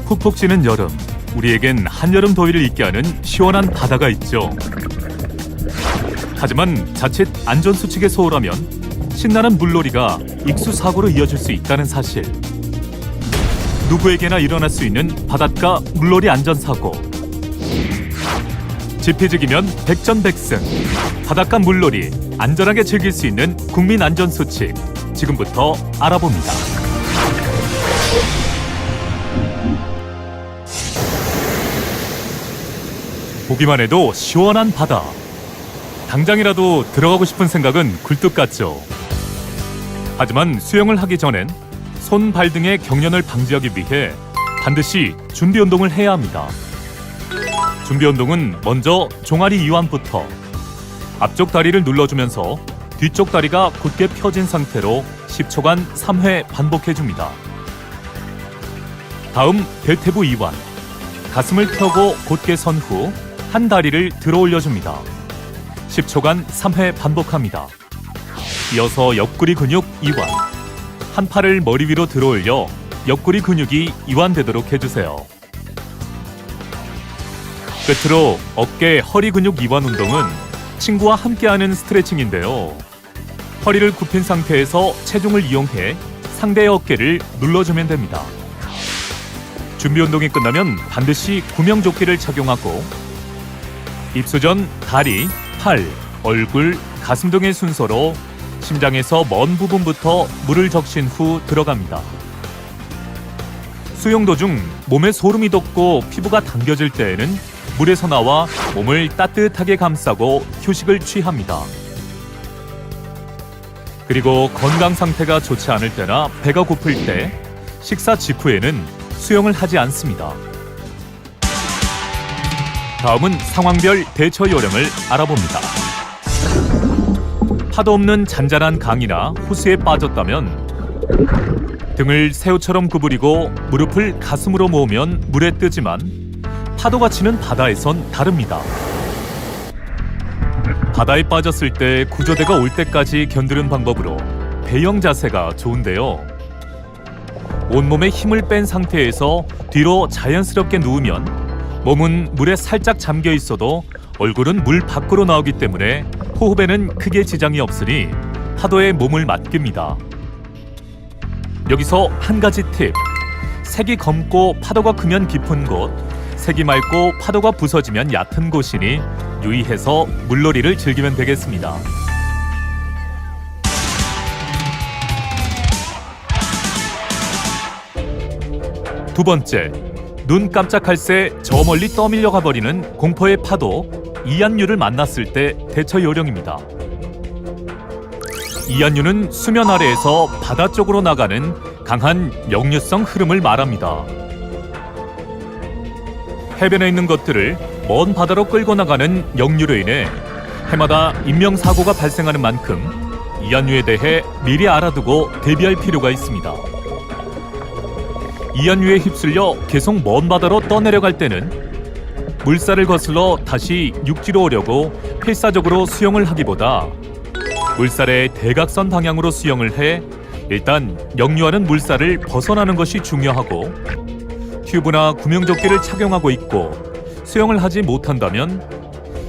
푹푹 찌는 여름, 우리에겐 한여름 더위를 잊게 하는 시원한 바다가 있죠. 하지만 자칫 안전수칙에 소홀하면 신나는 물놀이가 익수사고로 이어질 수 있다는 사실. 누구에게나 일어날 수 있는 바닷가 물놀이 안전사고. 지피지기면 백전백승. 바닷가 물놀이 안전하게 즐길 수 있는 국민안전수칙. 지금부터 알아봅니다. 보기만 해도 시원한 바다. 당장이라도 들어가고 싶은 생각은 굴뚝 같죠. 하지만 수영을 하기 전엔 손, 발 등의 경련을 방지하기 위해 반드시 준비운동을 해야 합니다. 준비운동은 먼저 종아리 이완부터. 앞쪽 다리를 눌러주면서 뒤쪽 다리가 곧게 펴진 상태로 10초간 3회 반복해줍니다. 다음 대퇴부 이완. 가슴을 펴고 곧게 선 후 한 다리를 들어 올려줍니다. 10초간 3회 반복합니다. 이어서 옆구리 근육 이완. 한 팔을 머리 위로 들어 올려 옆구리 근육이 이완되도록 해주세요. 끝으로 어깨, 허리 근육 이완 운동은 친구와 함께하는 스트레칭인데요. 허리를 굽힌 상태에서 체중을 이용해 상대의 어깨를 눌러주면 됩니다. 준비 운동이 끝나면 반드시 구명조끼를 착용하고 입수 전 다리, 팔, 얼굴, 가슴 등의 순서로 심장에서 먼 부분부터 물을 적신 후 들어갑니다. 수영 도중 몸에 소름이 돋고 피부가 당겨질 때에는 물에서 나와 몸을 따뜻하게 감싸고 휴식을 취합니다. 그리고 건강 상태가 좋지 않을 때나 배가 고플 때 식사 직후에는 수영을 하지 않습니다. 다음은 상황별 대처 요령을 알아봅니다. 파도 없는 잔잔한 강이나 호수에 빠졌다면 등을 새우처럼 구부리고 무릎을 가슴으로 모으면 물에 뜨지만 파도가 치는 바다에선 다릅니다. 바다에 빠졌을 때 구조대가 올 때까지 견디는 방법으로 배영 자세가 좋은데요. 온몸에 힘을 뺀 상태에서 뒤로 자연스럽게 누우면 몸은 물에 살짝 잠겨 있어도 얼굴은 물 밖으로 나오기 때문에 호흡에는 크게 지장이 없으니 파도에 몸을 맡깁니다. 여기서 한 가지 팁. 색이 검고 파도가 크면 깊은 곳, 색이 맑고 파도가 부서지면 얕은 곳이니 유의해서 물놀이를 즐기면 되겠습니다. 두 번째, 눈 깜짝할 새 저 멀리 떠밀려 가버리는 공포의 파도, 이안류를 만났을 때 대처 요령입니다. 이안류는 수면 아래에서 바다 쪽으로 나가는 강한 역류성 흐름을 말합니다. 해변에 있는 것들을 먼 바다로 끌고 나가는 역류로 인해 해마다 인명사고가 발생하는 만큼 이안류에 대해 미리 알아두고 대비할 필요가 있습니다. 이안류에 휩쓸려 계속 먼 바다로 떠내려갈 때는 물살을 거슬러 다시 육지로 오려고 필사적으로 수영을 하기보다 물살의 대각선 방향으로 수영을 해 일단 역류하는 물살을 벗어나는 것이 중요하고 튜브나 구명조끼를 착용하고 있고 수영을 하지 못한다면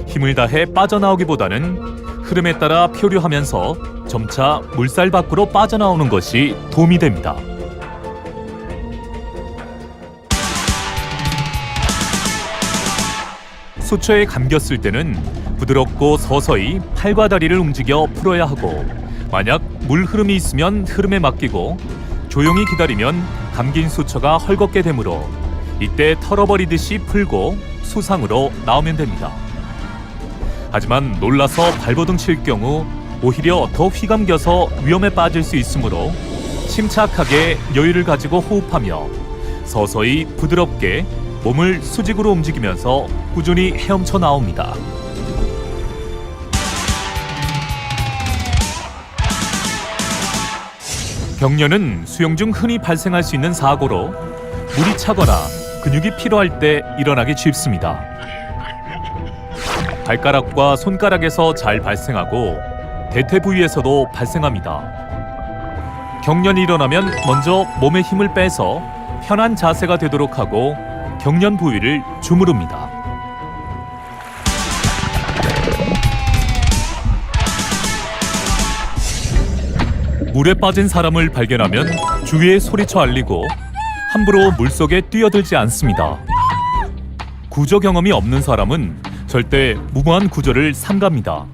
힘을 다해 빠져나오기보다는 흐름에 따라 표류하면서 점차 물살 밖으로 빠져나오는 것이 도움이 됩니다. 수초에 감겼을 때는 부드럽고 서서히 팔과 다리를 움직여 풀어야 하고 만약 물 흐름이 있으면 흐름에 맡기고 조용히 기다리면 감긴 수초가 헐겁게 되므로 이때 털어버리듯이 풀고 수상으로 나오면 됩니다. 하지만 놀라서 발버둥 칠 경우 오히려 더 휘감겨서 위험에 빠질 수 있으므로 침착하게 여유를 가지고 호흡하며 서서히 부드럽게 몸을 수직으로 움직이면서 꾸준히 헤엄쳐 나옵니다. 경련은 수영 중 흔히 발생할 수 있는 사고로 물이 차거나 근육이 필요할 때 일어나기 쉽습니다. 발가락과 손가락에서 잘 발생하고 대퇴 부위에서도 발생합니다. 경련이 일어나면 먼저 몸에 힘을 빼서 편한 자세가 되도록 하고 경련 부위를 주무릅니다. 물에 빠진 사람을 발견하면 주위에 소리쳐 알리고 함부로 물속에 뛰어들지 않습니다. 구조 경험이 없는 사람은 절대 무모한 구조를 삼갑니다.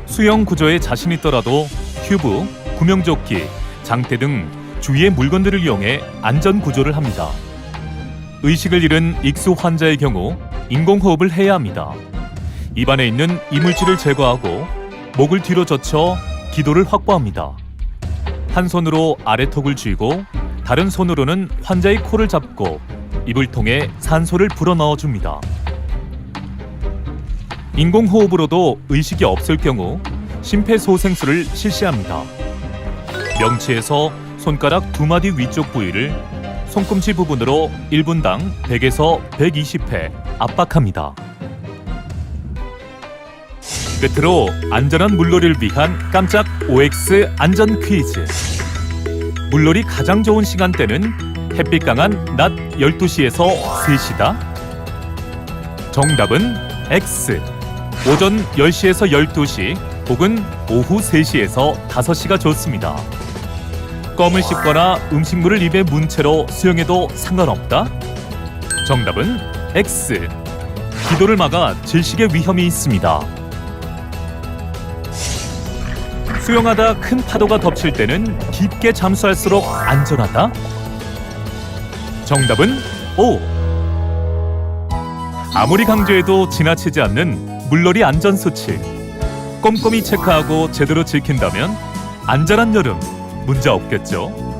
수영 구조에 자신 있더라도 튜브, 구명조끼, 장대 등 주위의 물건들을 이용해 안전 구조를 합니다. 의식을 잃은 익수 환자의 경우 인공호흡을 해야 합니다. 입안에 있는 이물질을 제거하고 목을 뒤로 젖혀 기도를 확보합니다. 한 손으로 아래턱을 쥐고 다른 손으로는 환자의 코를 잡고 입을 통해 산소를 불어넣어 줍니다. 인공호흡으로도 의식이 없을 경우 심폐소생술을 실시합니다. 명치에서 손가락 2마디 위쪽 부위를 손꿈치 부분으로 1분당 100에서 120회 압박합니다. 끝으로 안전한 물놀이를 위한 깜짝 OX 안전 퀴즈. 물놀이 가장 좋은 시간대는 햇빛 강한 낮 12시에서 3시다. 정답은 X. 오전 10시에서 12시 혹은 오후 3시에서 5시가 좋습니다. 껌을 씹거나 음식물을 입에 문 채로 수영해도 상관없다. 정답은 X. 기도를 막아 질식의 위험이 있습니다. 수영하다 큰 파도가 덮칠 때는 깊게 잠수할수록 안전하다. 정답은 O. 아무리 강조해도 지나치지 않는 물놀이 안전수칙. 꼼꼼히 체크하고 제대로 지킨다면 안전한 여름 문제 없겠죠.